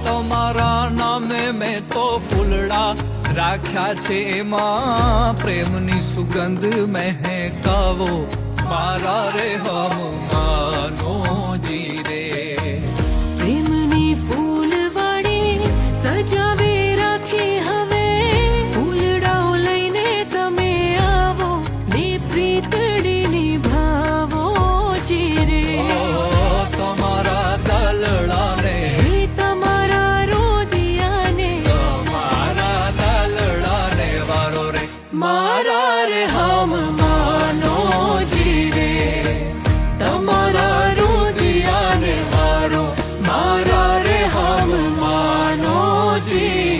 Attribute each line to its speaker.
Speaker 1: તમારા નામે મેં તો ફૂલડા રાખ્યા છે, એમાં પ્રેમની સુગંધ મહેકાવો મારા રે હમ માનો જીરે.
Speaker 2: પ્રેમની ફૂલવાડી સજાવે રાખી હવે, ફૂલડાઓ લઈને તમે આવો ને પ્રીતડી નિભાવો જીરે.
Speaker 1: તમારા દલડાને
Speaker 2: તમારા રોદિયાને,
Speaker 1: તમારા દલડાને વારો રે
Speaker 2: મારા રે હમ માનો જીરે. તમારા રોદિયાને વારો મારા રે હમ માનો જીરે.